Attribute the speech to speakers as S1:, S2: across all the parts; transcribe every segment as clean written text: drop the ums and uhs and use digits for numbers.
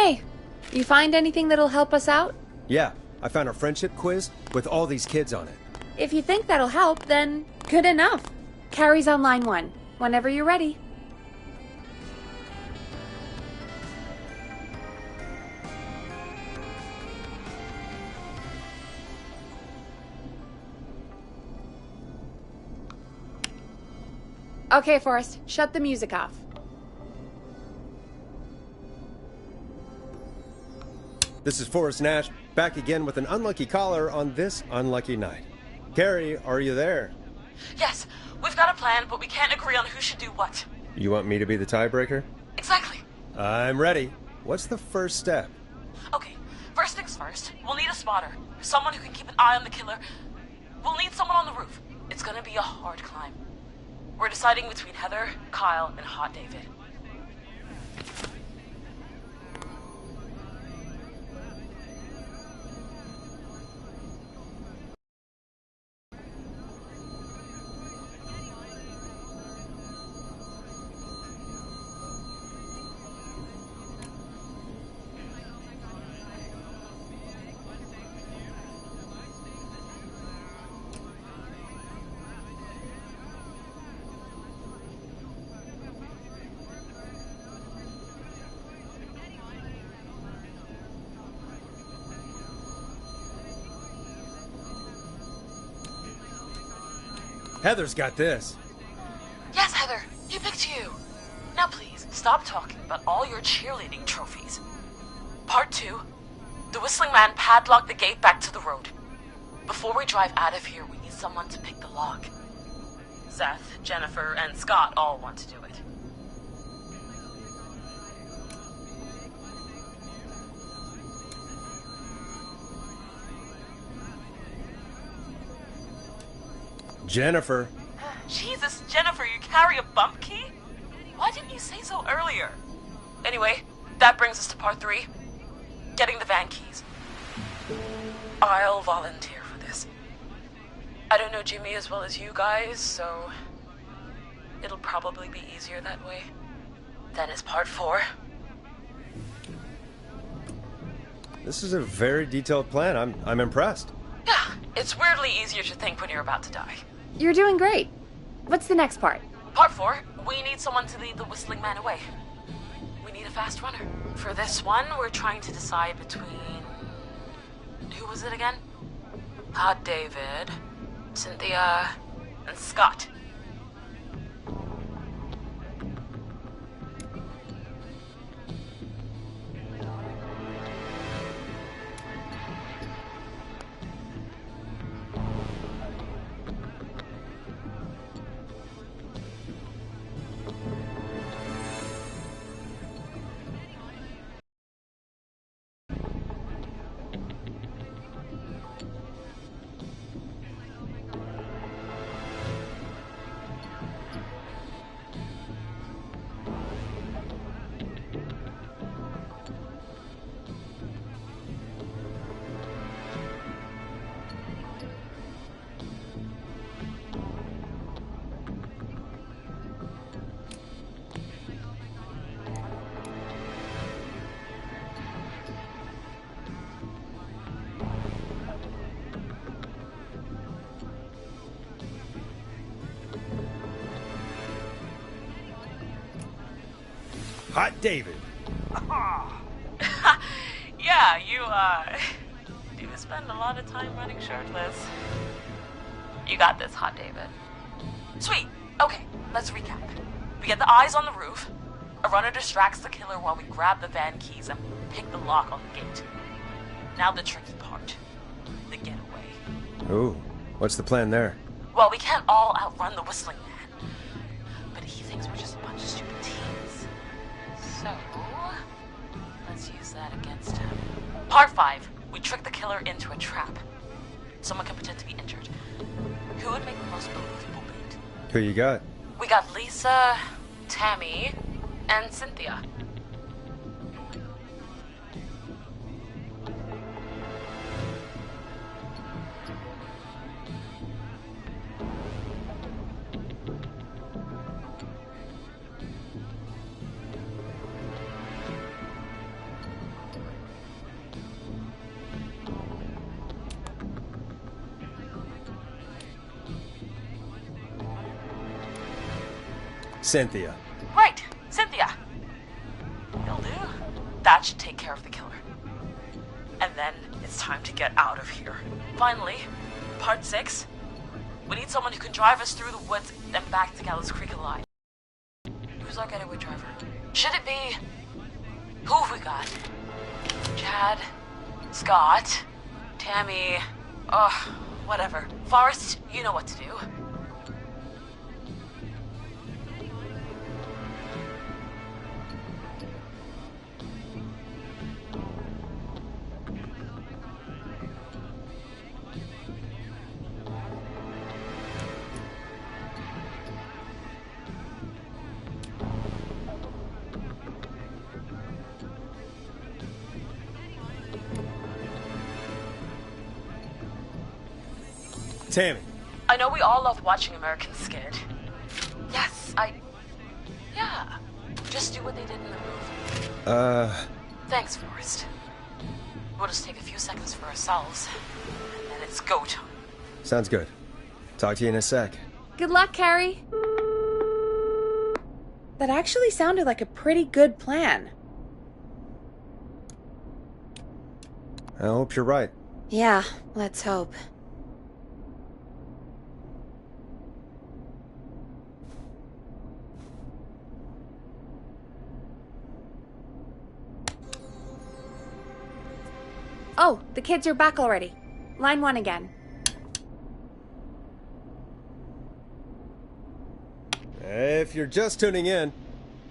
S1: Hey, you find anything that'll help us out?
S2: Yeah, I found a friendship quiz with all these kids on it.
S1: If you think that'll help, then good enough. Carrie's on line 1, whenever you're ready. Okay, Forrest, shut the music off.
S2: This is Forrest Nash, back again with an unlucky caller on this unlucky night. Carrie, are you there?
S3: Yes, we've got a plan, but we can't agree on who should do what.
S2: You want me to be the tiebreaker?
S3: Exactly.
S2: I'm ready. What's the first step?
S3: Okay, first things first, we'll need a spotter. Someone who can keep an eye on the killer. We'll need someone on the roof. It's gonna be a hard climb. We're deciding between Heather, Kyle, and Hot David.
S2: Heather's got this.
S3: Yes, Heather, he picked you. Now please, stop talking about all your cheerleading trophies. Part 2. The Whistling Man padlocked the gate back to the road. Before we drive out of here, we need someone to pick the lock. Seth, Jennifer, and Scott all want to do it.
S2: Jennifer.
S3: Jesus, Jennifer, you carry a bump key? Why didn't you say so earlier? Anyway, that brings us to part 3. Getting the van keys. I'll volunteer for this. I don't know Jimmy as well as you guys, so it'll probably be easier that way. Then is part 4.
S2: This is a very detailed plan. I'm impressed.
S3: Yeah, it's weirdly easier to think when you're about to die.
S1: You're doing great. What's the next part?
S3: Part 4, we need someone to lead the Whistling Man away. We need a fast runner. For this one, we're trying to decide between... Who was it again? Hot David, Cynthia, and Scott.
S2: Hot David.
S3: Yeah, you, do spend a lot of time running shirtless. You got this, Hot David. Sweet. Okay, let's recap. We get the eyes on the roof. A runner distracts the killer while we grab the van keys and pick the lock on the gate. Now the tricky part. The getaway.
S2: Ooh, what's the plan there?
S3: Well, we can't all outrun the Whistling Man. But he thinks we're just a bunch of stupid teens. So, let's use that against him. Part 5. We trick the killer into a trap. Someone can pretend to be injured. Who would make the most believable lead?
S2: Who you got?
S3: We got Lisa, Tammy, and Cynthia.
S2: Cynthia.
S3: Right, Cynthia. Will do. That should take care of the killer. And then it's time to get out of here. Finally, part 6. We need someone who can drive us through the woods and back to Gallows Creek alive. Who's our getaway driver? Should it be... Who have we got? Chad, Scott, Tammy, whatever. Forrest, you know what to do.
S2: Tammy.
S3: I know we all love watching American Skid. Yes, yeah. Just do what they did in the movie. Thanks, Forrest. We'll just take a few seconds for ourselves, and then it's go time.
S2: Sounds good. Talk to you in a sec.
S1: Good luck, Carrie. That actually sounded like a pretty good plan.
S2: I hope you're right.
S1: Yeah, let's hope. Oh, the kids are back already. Line 1 again.
S2: If you're just tuning in,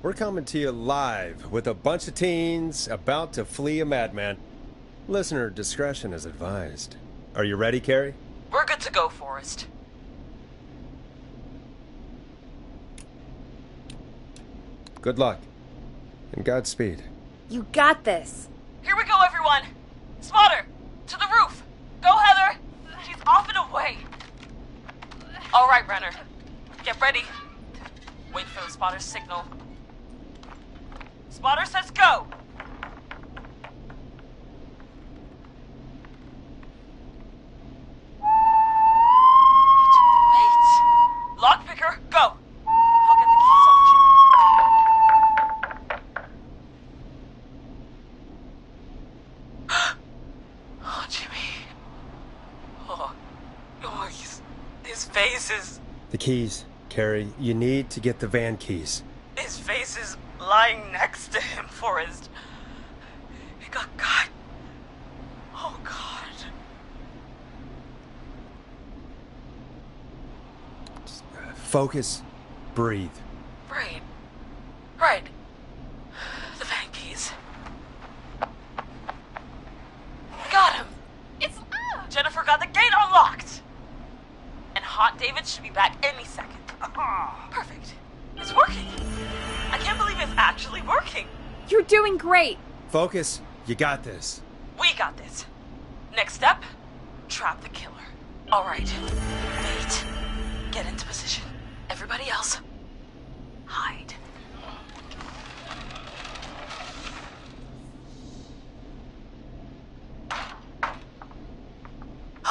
S2: we're coming to you live with a bunch of teens about to flee a madman. Listener discretion is advised. Are you ready, Carrie?
S3: We're good to go, Forrest.
S2: Good luck. And Godspeed.
S1: You got this.
S3: Here we go, everyone! Spotter! To the roof! Go, Heather! She's off and away! Alright, Renner. Get ready. Wait for the spotter's signal. Spotter says go! Wait! Lockpicker, go! I'll get the keys off Jimmy. Oh, Jimmy. Oh, his face is...
S2: The keys, Carrie. You need to get the van keys.
S3: His face is lying next to him, Forrest. He got cut. Oh, God.
S2: Focus. Breathe.
S3: Right. Right. The van keys. Got him. It's... Jennifer got the gate unlocked. And Hot David should be back any second. Perfect. It's working. I can't believe it's actually working.
S1: You're doing great.
S2: Focus. You got this.
S3: We got this. Next step, trap the killer. All right. Wait. Get into position. Everybody else, hide.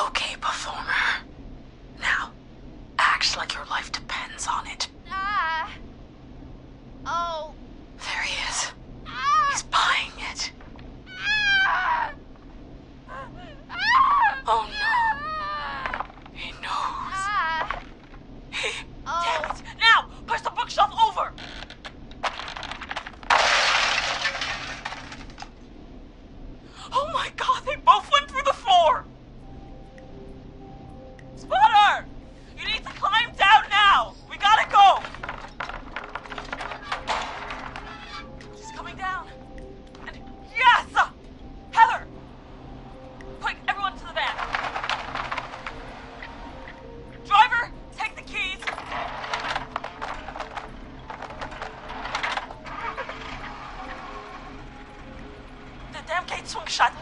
S3: Okay, performer. Now, act like your life depends on it.
S1: Oh.
S3: There he is. He's buying it. Oh no. He knows. Damn it! Now! Push the bookshelf over! Oh my god, they both went through the floor! Spotter! You need to climb down now! We gotta go! She's coming down. And yes! Heather! Quick, everyone to the van. Driver, take the keys. The damn gate swung shut.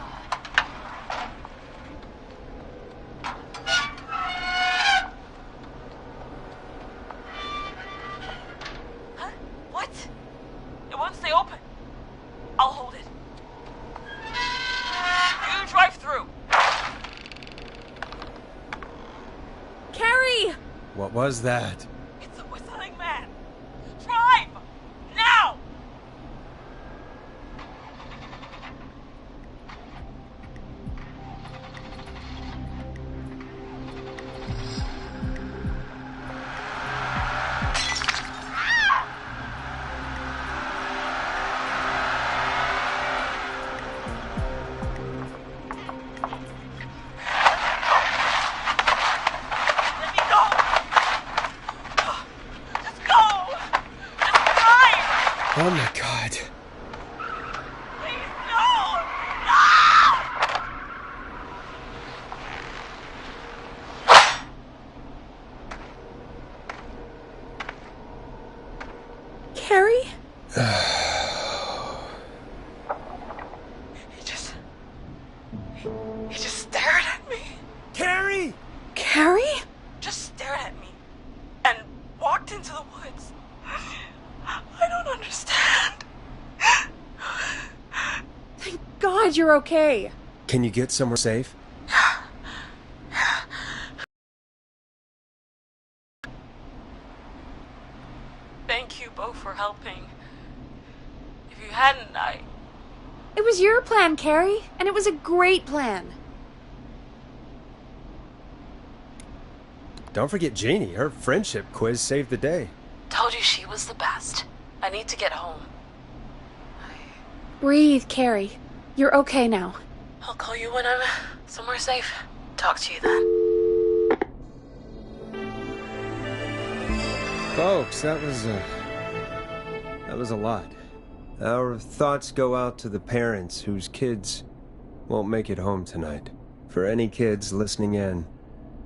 S3: Huh? What? It won't stay open. I'll hold it. You drive through.
S1: Carrie!
S2: What was that?
S3: It's a whistling man. Try
S2: Oh my God.
S3: Please, no! No!
S1: Carrie?
S3: He just stared at me.
S2: Carrie!
S1: Carrie?
S3: Just stared at me. And walked into the woods. I don't understand.
S1: Thank God you're okay.
S2: Can you get somewhere safe?
S3: Thank you both for helping. If you hadn't,
S1: It was your plan, Carrie, and it was a great plan.
S2: Don't forget Jeannie. Her friendship quiz saved the day.
S3: told you she was the best. I need to get home.
S1: Breathe, Carrie. You're okay now.
S3: I'll call you when I'm somewhere safe. Talk to you then.
S2: Folks, that was a lot. Our thoughts go out to the parents whose kids won't make it home tonight. For any kids listening in,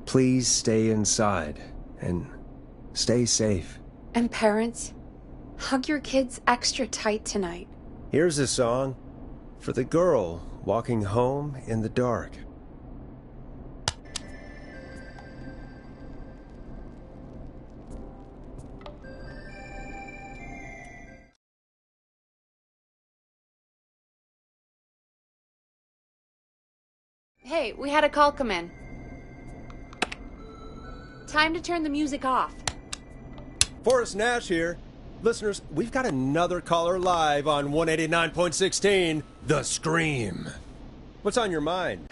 S2: please stay inside and stay safe.
S1: And parents, hug your kids extra tight tonight.
S2: Here's a song for the girl walking home in the dark.
S1: Hey, we had a call come in. Time to turn the music off.
S2: Forrest Nash here. Listeners, we've got another caller live on 189.16, The Scream. What's on your mind?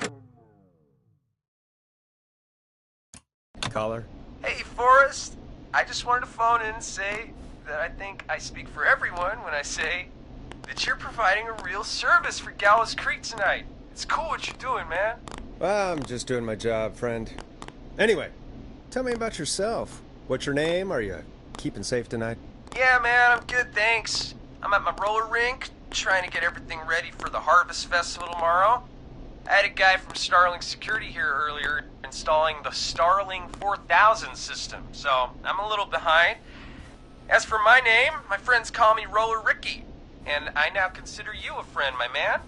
S2: Caller?
S4: Hey, Forrest. I just wanted to phone in and say that I think I speak for everyone when I say that you're providing a real service for Gallows Creek tonight. It's cool what you're doing, man.
S2: Well, I'm just doing my job, friend. Anyway, tell me about yourself. What's your name? Are you keeping safe tonight?
S4: Yeah, man, I'm good, thanks. I'm at my roller rink, trying to get everything ready for the Harvest Festival tomorrow. I had a guy from Starling Security here earlier installing the Starling 4000 system, so I'm a little behind. As for my name, my friends call me Roller Ricky, and I now consider you a friend, my man.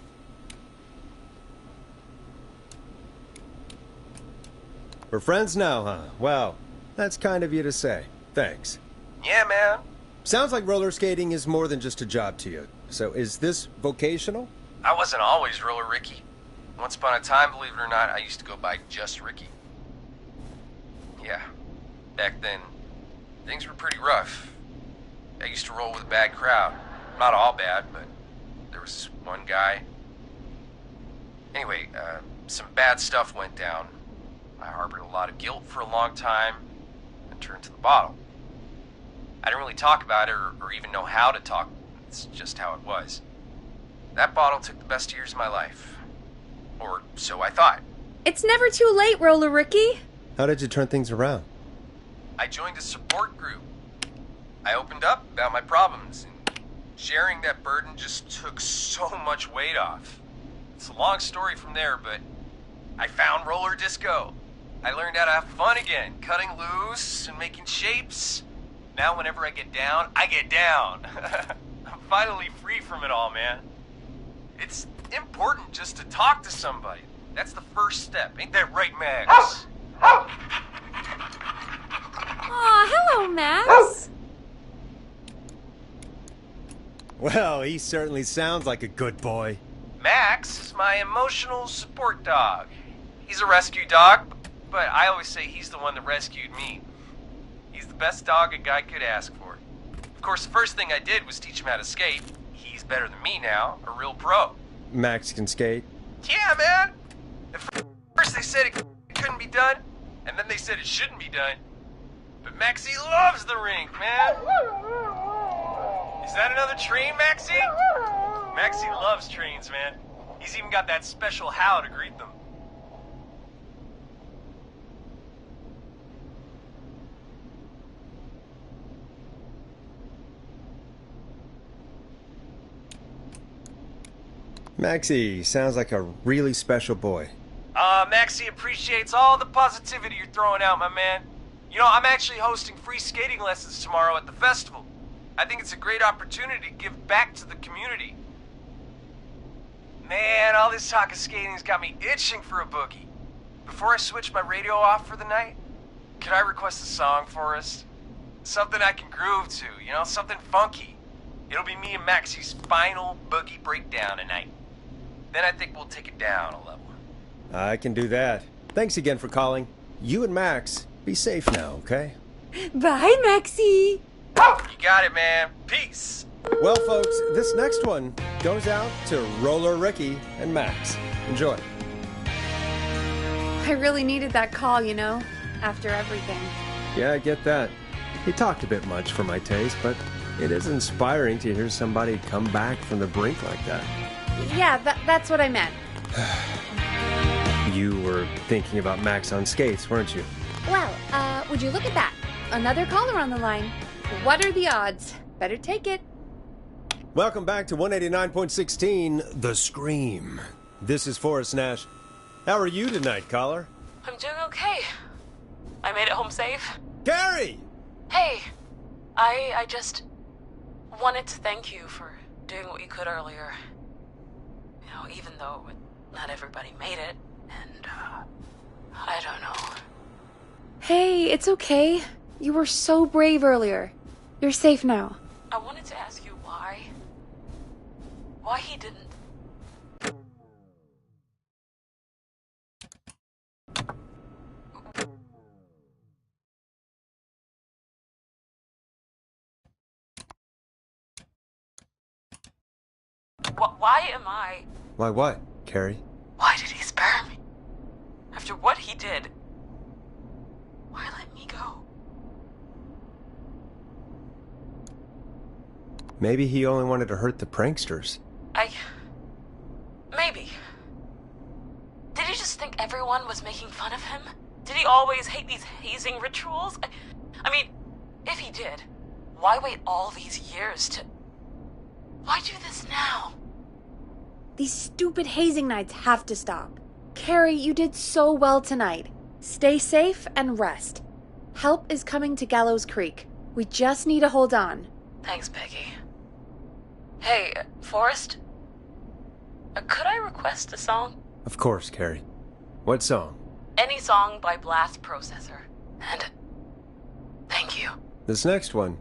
S2: We're friends now, huh? Well, that's kind of you to say. Thanks.
S4: Yeah, man.
S2: Sounds like roller skating is more than just a job to you. So is this vocational?
S4: I wasn't always Roller Ricky. Once upon a time, believe it or not, I used to go by just Ricky. Yeah, back then, things were pretty rough. I used to roll with a bad crowd. Not all bad, but there was one guy. Anyway, some bad stuff went down. I harbored a lot of guilt for a long time and turned to the bottle. I didn't really talk about it or even know how to talk. It's just how it was. That bottle took the best years of my life. Or so I thought.
S1: It's never too late, Roller Ricky.
S2: How did you turn things around?
S4: I joined a support group. I opened up about my problems, and sharing that burden just took so much weight off. It's a long story from there, but I found roller disco. I learned how to have fun again, cutting loose and making shapes. Now whenever I get down, I get down. I'm finally free from it all, man. It's important just to talk to somebody. That's the first step. Ain't that right, Max?
S1: Aw, hello, Max.
S2: Well, he certainly sounds like a good boy.
S4: Max is my emotional support dog. He's a rescue dog, but I always say he's the one that rescued me. He's the best dog a guy could ask for. Of course, the first thing I did was teach him how to skate. He's better than me now, a real pro.
S2: Max can skate.
S4: Yeah, man! At first they said it couldn't be done, and then they said it shouldn't be done. But Maxie loves the rink, man! Is that another train, Maxie? Maxie loves trains, man. He's even got that special how to greet them.
S2: Maxie sounds like a really special boy.
S4: Maxie appreciates all the positivity you're throwing out, my man. You know, I'm actually hosting free skating lessons tomorrow at the festival. I think it's a great opportunity to give back to the community. Man, all this talk of skating's got me itching for a boogie. Before I switch my radio off for the night, could I request a song for us? Something I can groove to, you know, something funky. It'll be me and Maxie's final boogie breakdown tonight. Then I think we'll take it down a level.
S2: I can do that. Thanks again for calling. You and Max, be safe now, okay?
S1: Bye, Maxie.
S4: You got it, man. Peace.
S2: Well, folks, this next one goes out to Roller Ricky and Max. Enjoy.
S1: I really needed that call, you know, after everything.
S2: Yeah, I get that. He talked a bit much for my taste, but it is inspiring to hear somebody come back from the brink like that.
S1: Yeah, that's what I meant.
S2: You were thinking about Max on skates, weren't you?
S1: Well, would you look at that? Another caller on the line. What are the odds? Better take it.
S2: Welcome back to 189.16, The Scream. This is Forrest Nash. How are you tonight, caller?
S3: I'm doing okay. I made it home safe.
S2: Gary!
S3: Hey, I just wanted to thank you for doing what you could earlier. You know, even though not everybody made it, and, I don't know.
S1: Hey, it's okay. You were so brave earlier. You're safe now.
S3: I wanted to ask you why. Why he didn't. Why am I...
S2: Why what, Carrie?
S3: Why did he spare me? After what he did, why let me go?
S2: Maybe he only wanted to hurt the pranksters.
S3: Maybe. Did he just think everyone was making fun of him? Did he always hate these hazing rituals? I mean, if he did, why wait all these years to... Why do this now?
S1: These stupid hazing nights have to stop. Carrie, you did so well tonight. Stay safe and rest. Help is coming to Gallows Creek. We just need to hold on.
S3: Thanks, Peggy. Hey, Forrest? Could I request a song?
S2: Of course, Carrie. What song?
S3: Any song by Blast Processor. And thank you.
S2: This next one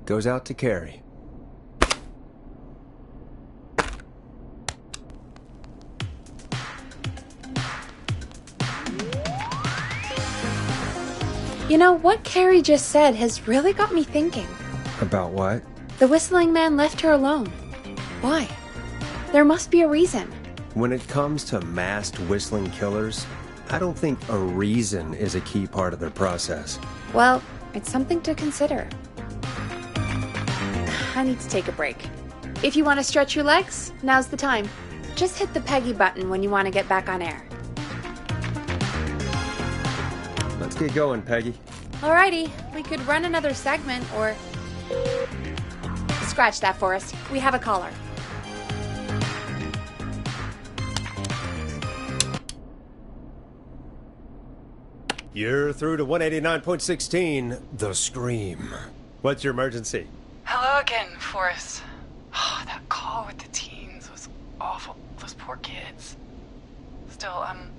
S2: goes out to Carrie.
S1: You know, what Carrie just said has really got me thinking.
S2: About what?
S1: The whistling man left her alone. Why? There must be a reason.
S2: When it comes to masked whistling killers, I don't think a reason is a key part of their process.
S1: Well, it's something to consider. I need to take a break. If you want to stretch your legs, now's the time. Just hit the Peggy button when you want to get back on air.
S2: Let's get going, Peggy.
S1: Alrighty, we could run another segment or... Scratch that, Forrest. We have a caller.
S2: You're through to 189.16, The Scream. What's your emergency?
S5: Hello again, Forrest. Oh, that call with the teens was awful. Those poor kids. Still, I'm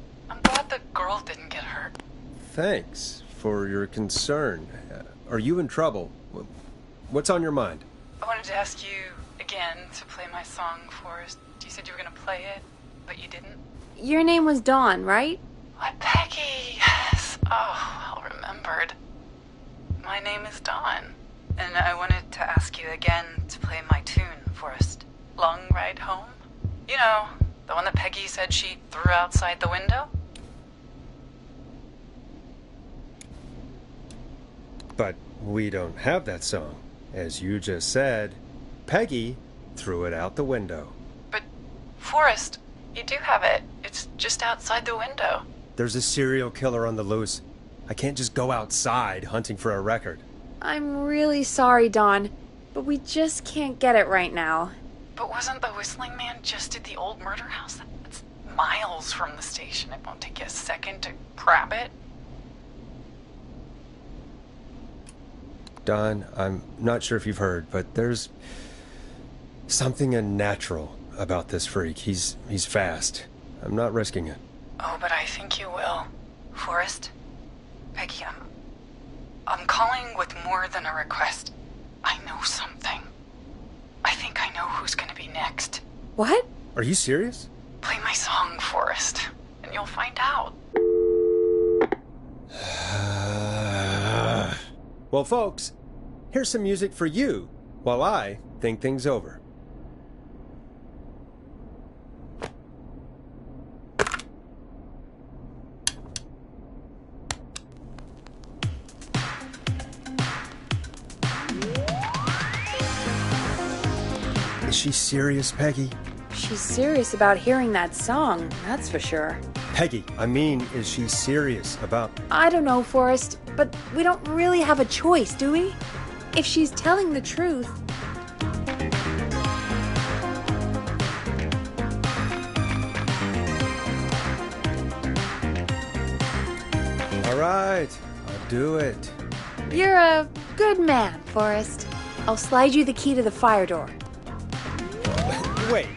S5: glad the girl didn't get hurt.
S2: Thanks for your concern. Are you in trouble? What's on your mind?
S5: I wanted to ask you again to play my song, Forrest. You said you were going to play it, but you didn't.
S1: Your name was Dawn, right?
S5: Why, Peggy, yes. Oh, well remembered. My name is Dawn, and I wanted to ask you again to play my tune, Forrest. Long Ride Home? You know, the one that Peggy said she threw outside the window?
S2: But we don't have that song. As you just said, Peggy threw it out the window.
S5: But, Forrest, you do have it. It's just outside the window.
S2: There's a serial killer on the loose. I can't just go outside hunting for a record.
S1: I'm really sorry, Dawn, but we just can't get it right now.
S5: But wasn't the Whistling Man just at the old murder house? That's miles from the station. It won't take you a second to grab it.
S2: Don, I'm not sure if you've heard, but there's something unnatural about this freak. He's fast. I'm not risking it.
S5: Oh, but I think you will. Forrest? Peggy, I'm calling with more than a request. I know something. I think I know who's gonna be next.
S1: What?
S2: Are you serious?
S5: Play my song, Forrest, and you'll find out.
S2: Well, folks, here's some music for you while I think things over. Is she serious, Peggy?
S1: She's serious about hearing that song, that's for sure.
S2: Peggy, I mean, is she serious about...
S1: I don't know, Forrest, but we don't really have a choice, do we? If she's telling the truth...
S2: All right, I'll do it.
S1: You're a good man, Forrest. I'll slide you the key to the fire door.
S2: Wait.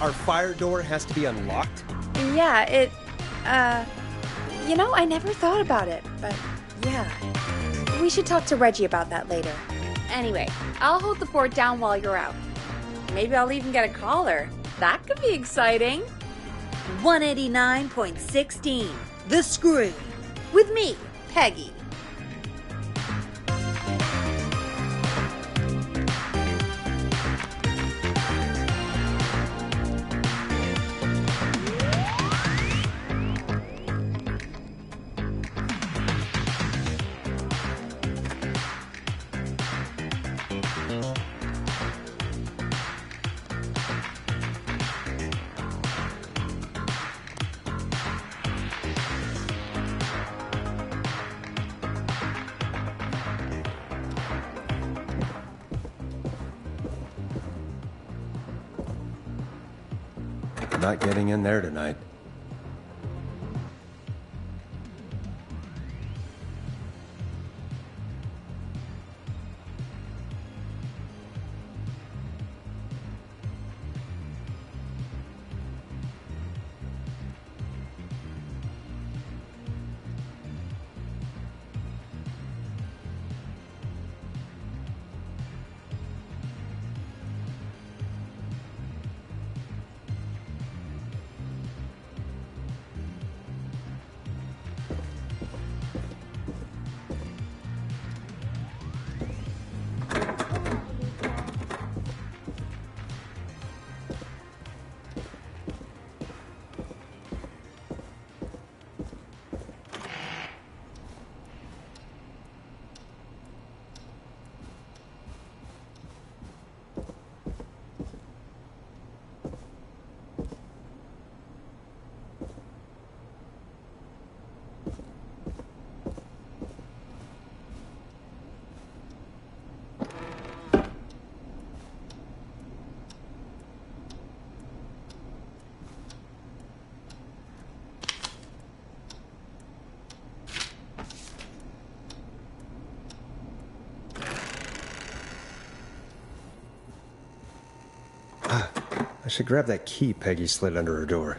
S2: Our fire door has to be unlocked?
S1: Yeah, you know, I never thought about it, but yeah. We should talk to Reggie about that later. Anyway, I'll hold the fort down while you're out. Maybe I'll even get a caller. That could be exciting. 189.16, The Scream. With me, Peggy.
S2: Not getting in there tonight. I should grab that key Peggy slid under her door.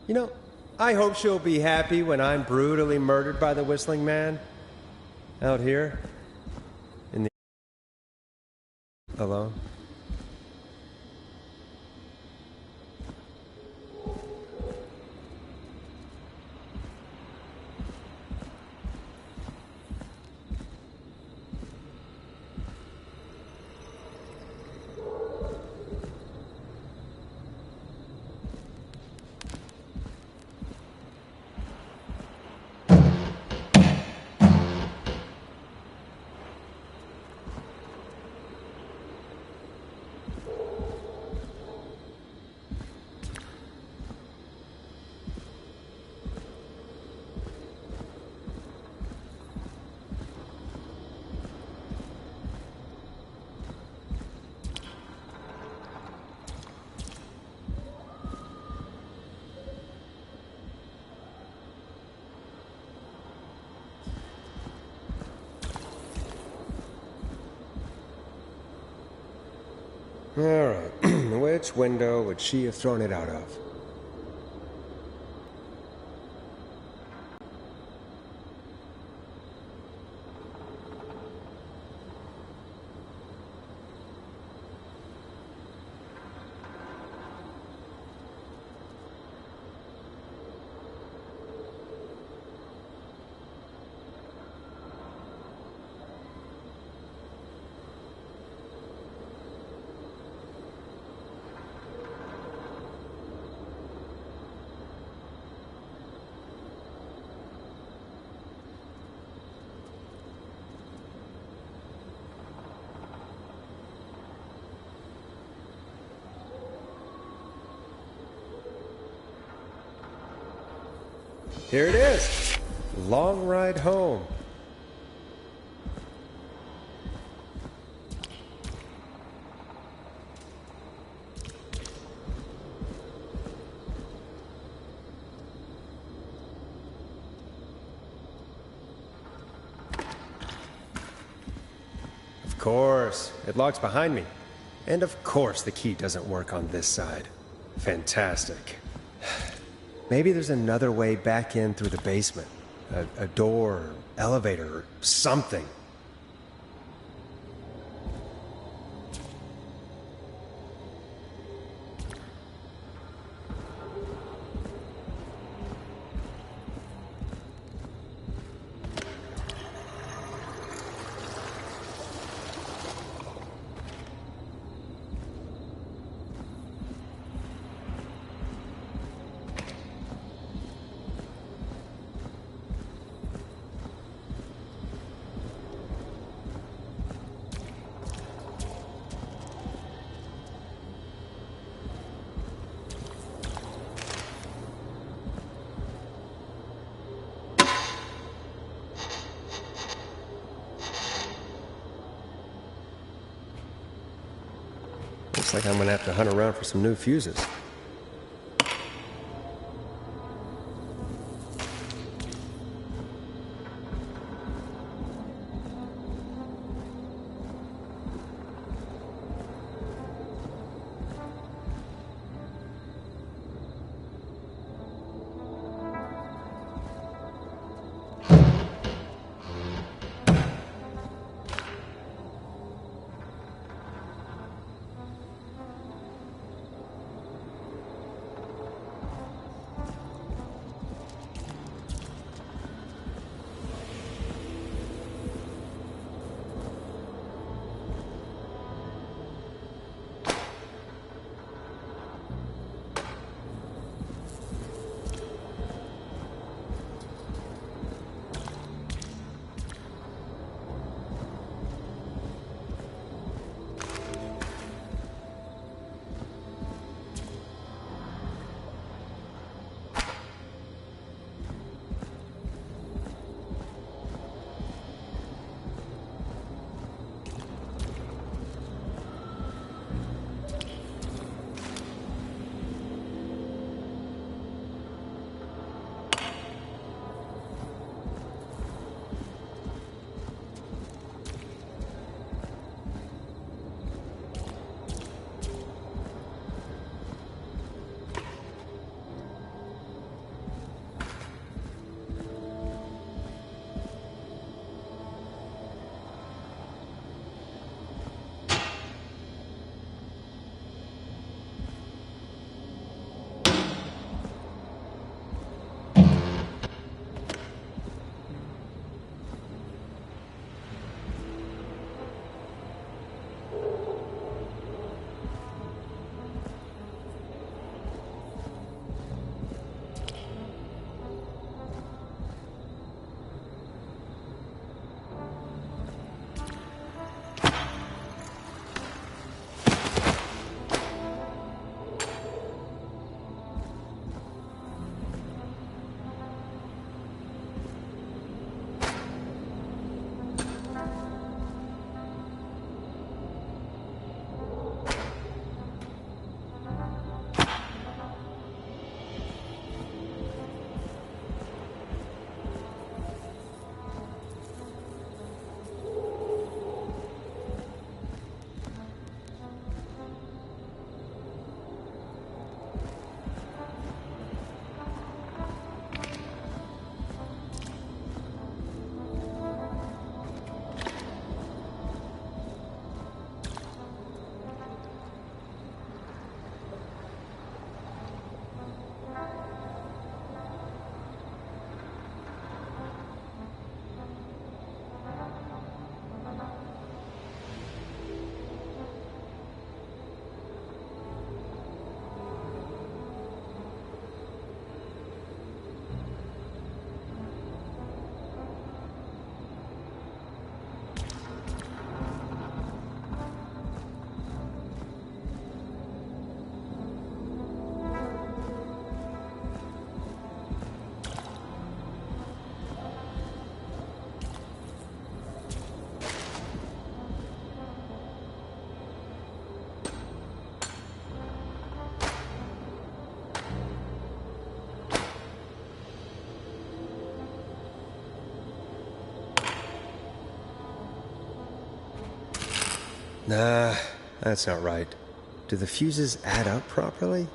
S2: You know, I hope she'll be happy when I'm brutally murdered by the Whistling Man. Out here. In the... Alone. Alright, which window would she have thrown it out of? Here it is. Long ride home. Of course, it locks behind me. And of course the key doesn't work on this side. Fantastic. Maybe there's another way back in through the basement. A door, elevator, or something. Looks like I'm gonna have to hunt around for some new fuses. Nah, that's not right. Do the fuses add up properly?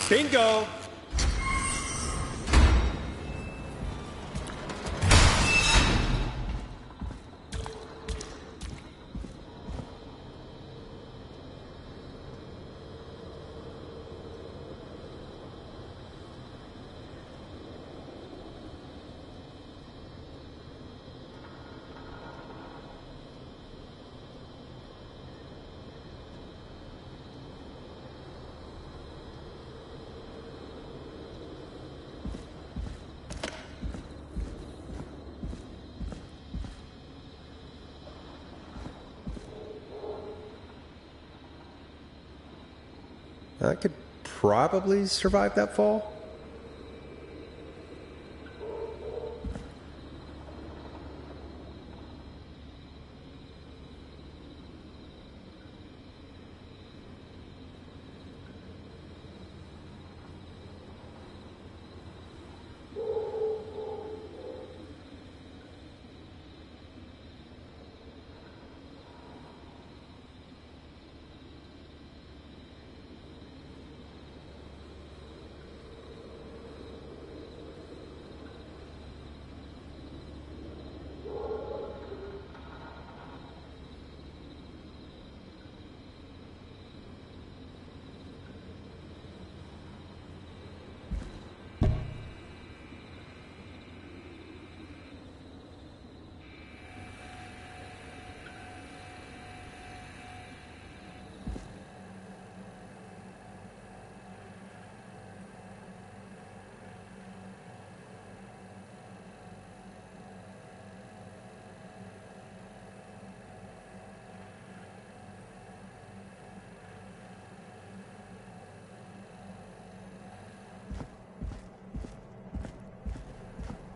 S2: Bingo! I could probably survive that fall.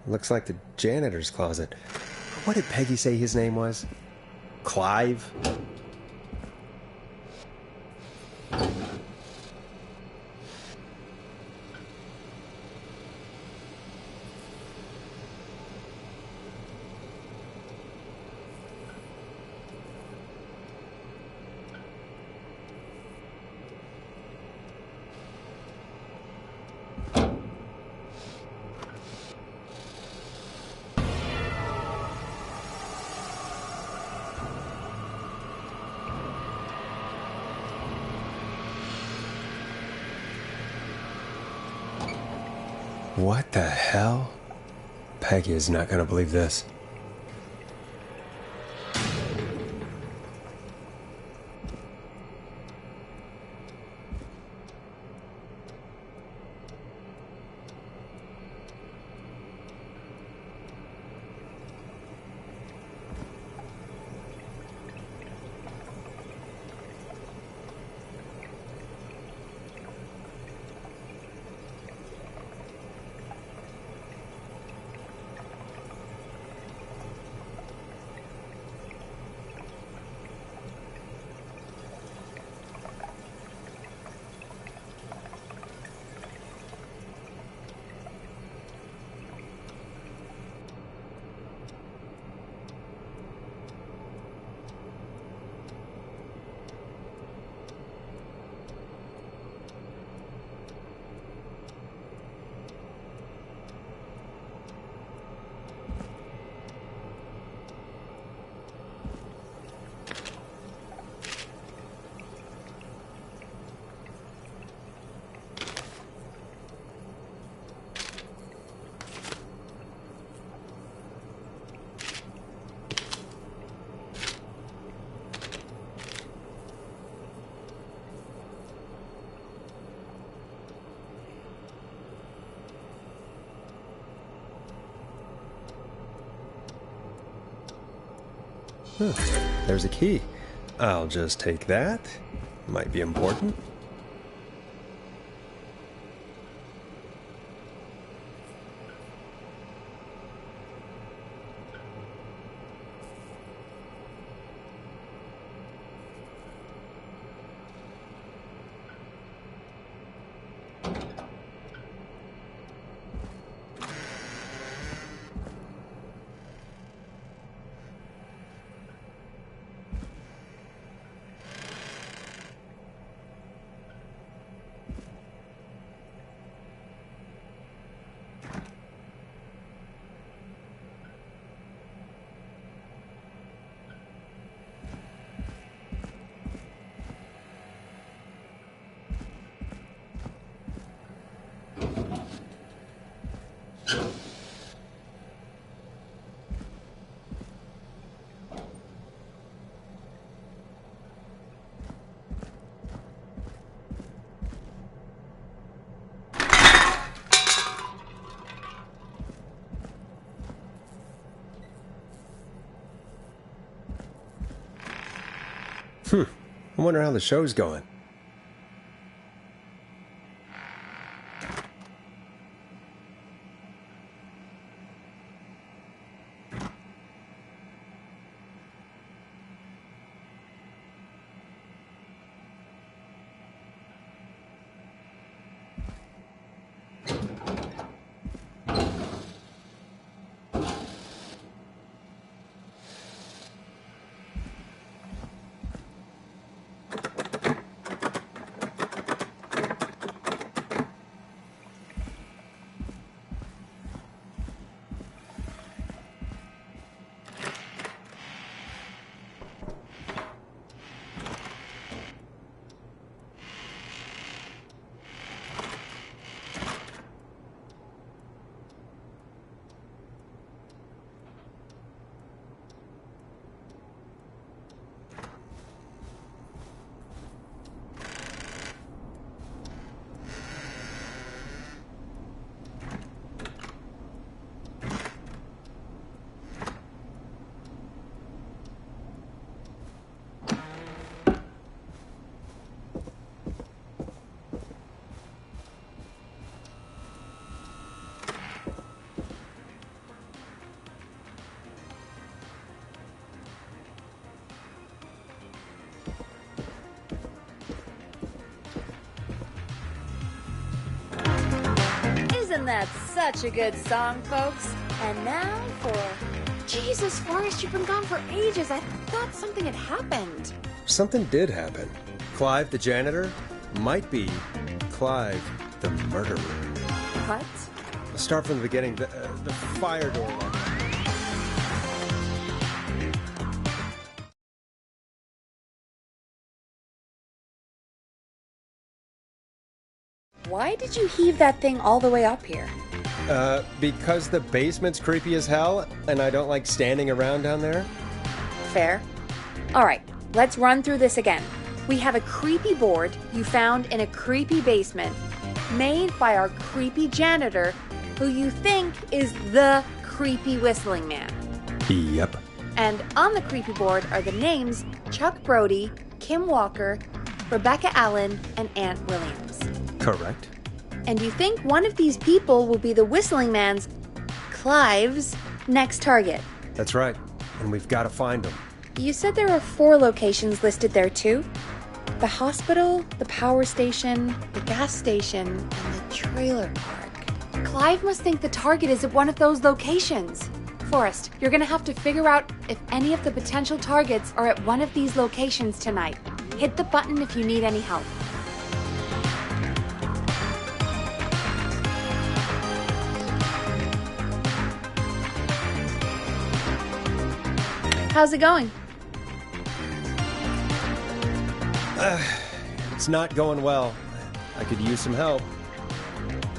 S2: Looks like the janitor's closet. What did Peggy say his name was? Clive? What the hell? Peggy is not gonna believe this. There's a key. I'll just take that. Might be important. I wonder how the show's going.
S1: Isn't that such a good song, folks? And now for... Jesus, Forrest, you've been gone for ages. I thought something had happened.
S2: Something did happen. Clive, the janitor, might be Clive, the murderer.
S1: What?
S2: Let's start from the beginning. The fire door lock.
S1: Why did you heave that thing all the way up here?
S2: Because the basement's creepy as hell, and I don't like standing around down there?
S1: Fair. All right, let's run through this again. We have a creepy board you found in a creepy basement made by our creepy janitor who you think is the creepy whistling man.
S2: Yep.
S1: And on the creepy board are the names Chuck Brody, Kim Walker, Rebecca Allen, and Aunt Williams.
S2: Correct.
S1: And you think one of these people will be the whistling man's, Clive's, next target.
S2: That's right. And we've got to find him.
S1: You said there are 4 locations listed there too? The hospital, the power station, the gas station, and the trailer park. Clive must think the target is at one of those locations. Forrest, you're gonna have to figure out if any of the potential targets are at one of these locations tonight. Hit the button if you need any help. How's it going?
S2: It's not going well. I could use some help.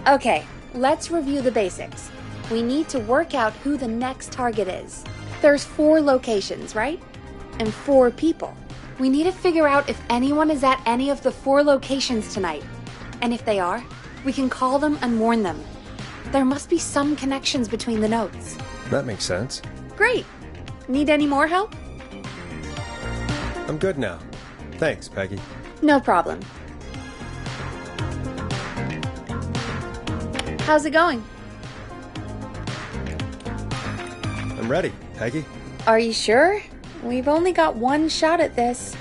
S1: Okay, let's review the basics. We need to work out who the next target is. There's 4 locations, right? And 4 people. We need to figure out if anyone is at any of the 4 locations tonight. And if they are, we can call them and warn them. There must be some connections between the notes.
S2: That makes sense.
S1: Great. Need any more help?
S2: I'm good now. Thanks, Peggy.
S1: No problem. How's it going?
S2: I'm ready, Peggy.
S1: Are you sure? We've only got one shot at this.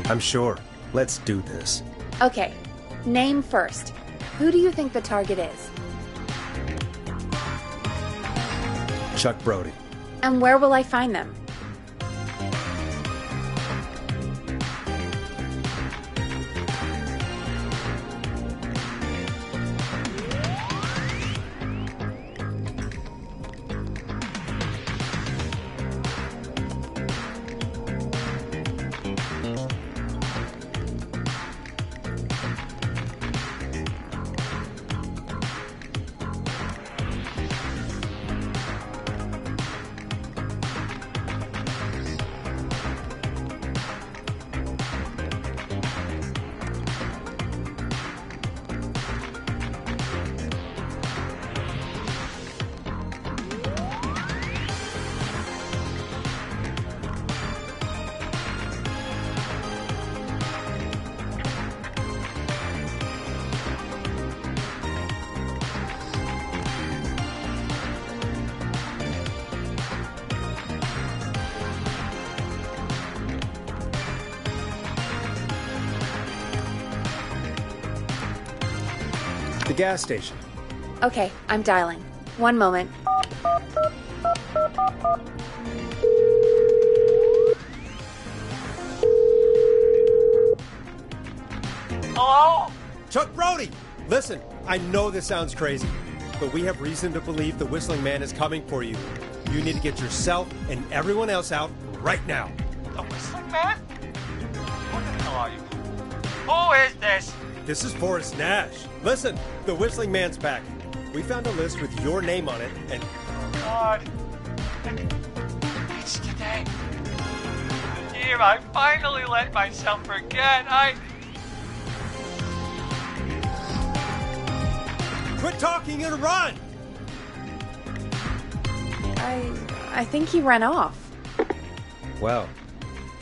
S2: I'm sure. Let's do this.
S1: Okay, name first. Who do you think the target is?
S2: Chuck Brody.
S1: And where will I find them?
S2: The gas station.
S1: Okay, I'm dialing. One moment.
S3: Hello?
S2: Chuck Brody! Listen, I know this sounds crazy, but we have reason to believe the Whistling Man is coming for you. You need to get yourself and everyone else out right now.
S3: The Whistling Man? What the hell are you? Who is this?
S2: This is Forrest Nash. Listen, the Whistling Man's back. We found a list with your name on it, and...
S3: Oh, God. It's today. The year I finally let myself forget.
S2: Quit talking and run!
S1: I think he ran off.
S2: Well,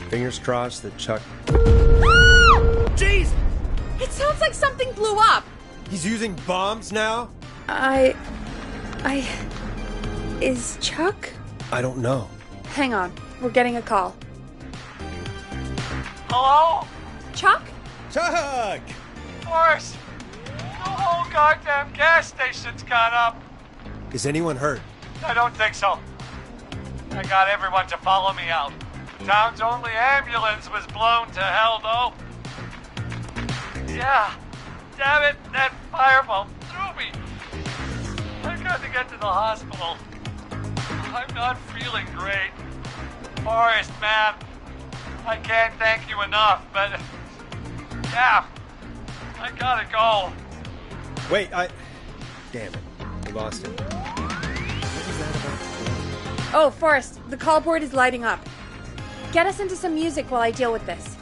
S2: fingers crossed that Chuck...
S1: Jeez! It sounds like something blew up!
S2: He's using bombs now?
S1: Is Chuck?
S2: I don't know.
S1: Hang on, we're getting a call.
S3: Hello?
S1: Chuck?
S2: Chuck!
S3: Forrest! The whole goddamn gas station's gone up.
S2: Is anyone hurt?
S3: I don't think so. I got everyone to follow me out. The town's only ambulance was blown to hell, though.
S6: Yeah. Damn it, that fireball threw me. I got to get to the hospital. I'm not feeling great. Forrest, man, I can't thank you enough, but yeah, I gotta go.
S2: Wait, Damn it. We lost him. What was that about?
S1: Oh, Forrest, the call board is lighting up. Get us into some music while I deal with this.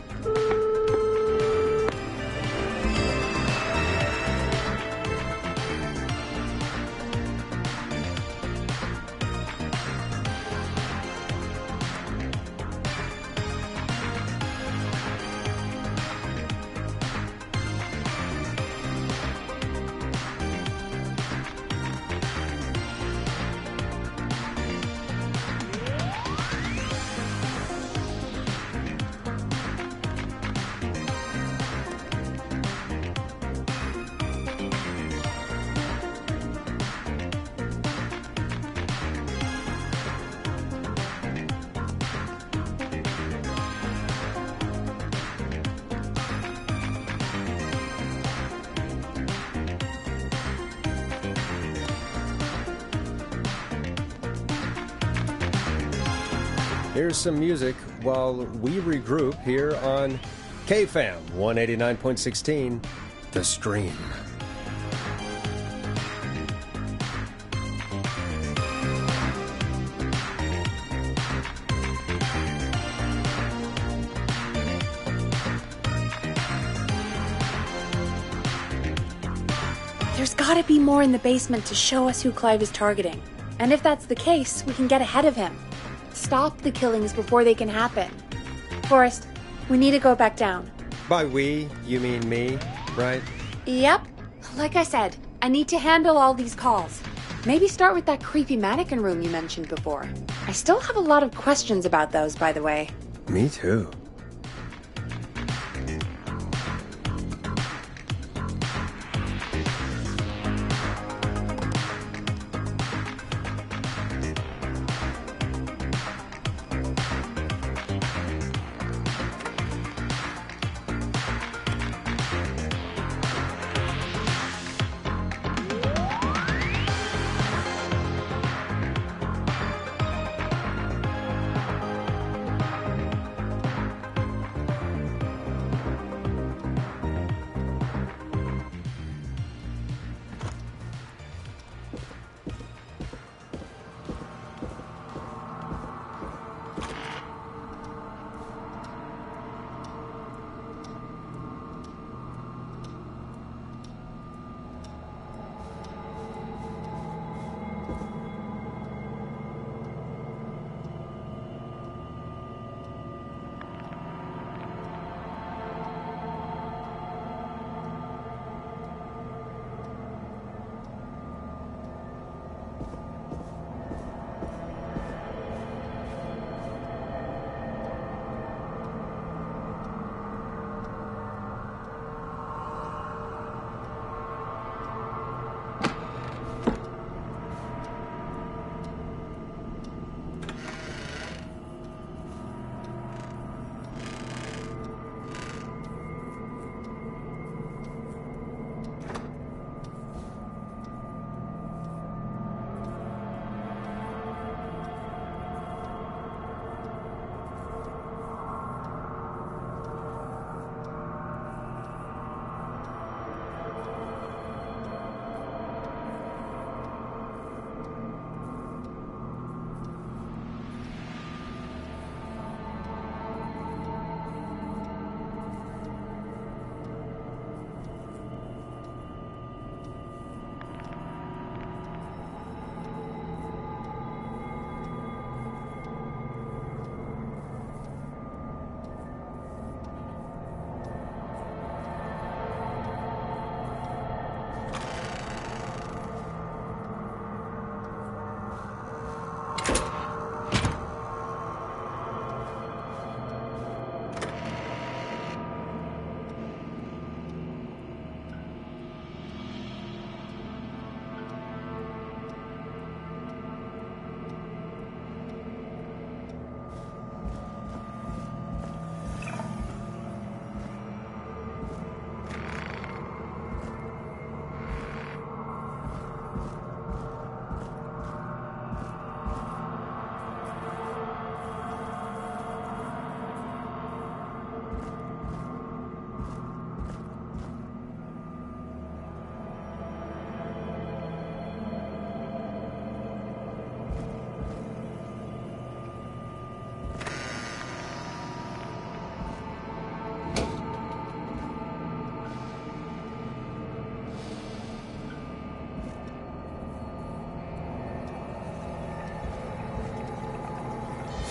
S2: Here's some music while we regroup here on KFAM 189.16, The Stream.
S1: There's gotta be more in the basement to show us who Clive is targeting. And if that's the case, we can get ahead of him. Stop the killings before they can happen. Forrest, we need to go back down.
S2: By we, you mean me, right?
S1: Yep. Like I said, I need to handle all these calls. Maybe start with that creepy mannequin room you mentioned before. I still have a lot of questions about those, by the way.
S2: Me too.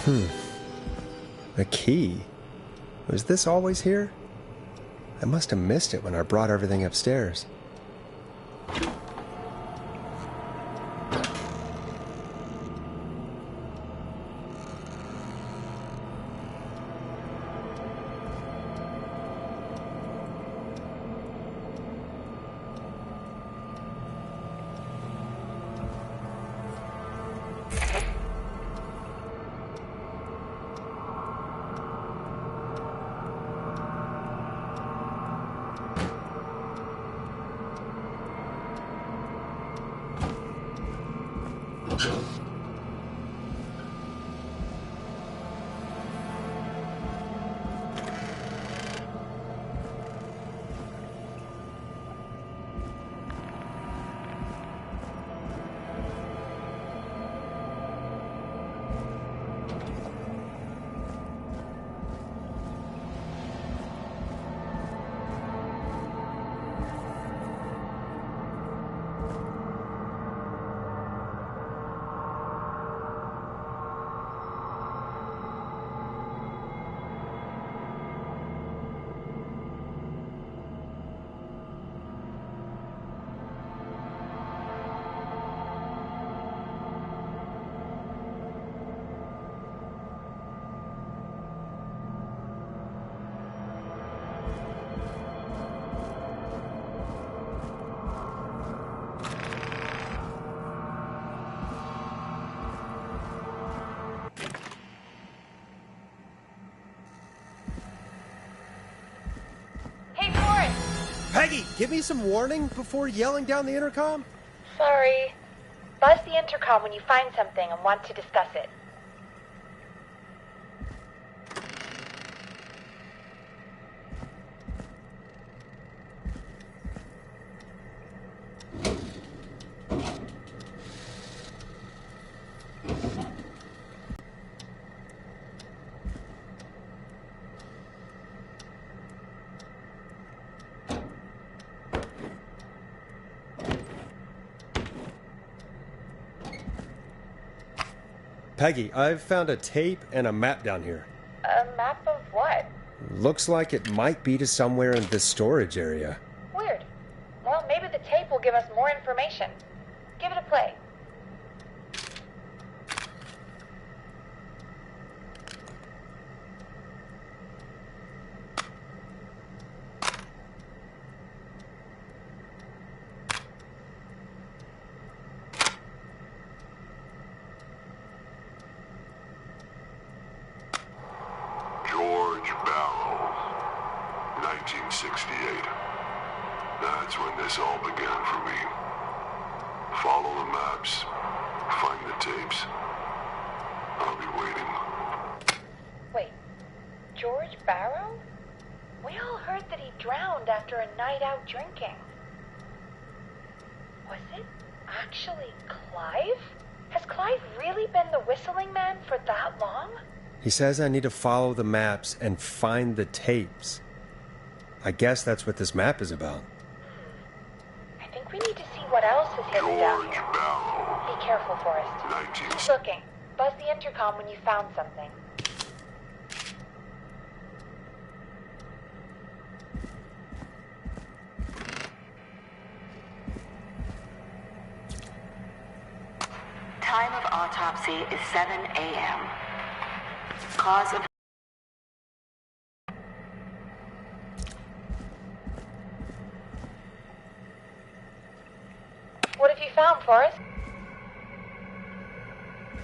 S2: A key? Was this always here? I must have missed it when I brought everything upstairs. Peggy, give me some warning before yelling down the intercom.
S1: Sorry. Buzz the intercom when you find something and want to discuss it.
S2: Peggy, I've found a tape and a map down here.
S1: A map of what?
S2: Looks like it might be to somewhere in this storage area.
S1: Weird. Well, maybe the tape will give us more information. Give it a play.
S7: George Barrow, 1968. That's when this all began for me. Follow the maps, find the tapes. I'll be waiting.
S1: Wait, George Barrow? We all heard that he drowned after a night out drinking. Was it actually Clive? Has Clive really been the whistling man for that long?
S2: He says I need to follow the maps and find the tapes. I guess that's what this map is about.
S1: I think we need to see what else is hidden down
S7: George
S1: here.
S7: Barrow,
S1: Be careful, Forrest.
S7: 19...
S1: Looking. Buzz the intercom when you found something.
S8: Time of autopsy is 7 a.m. Cause of...
S1: What have you found, Forrest?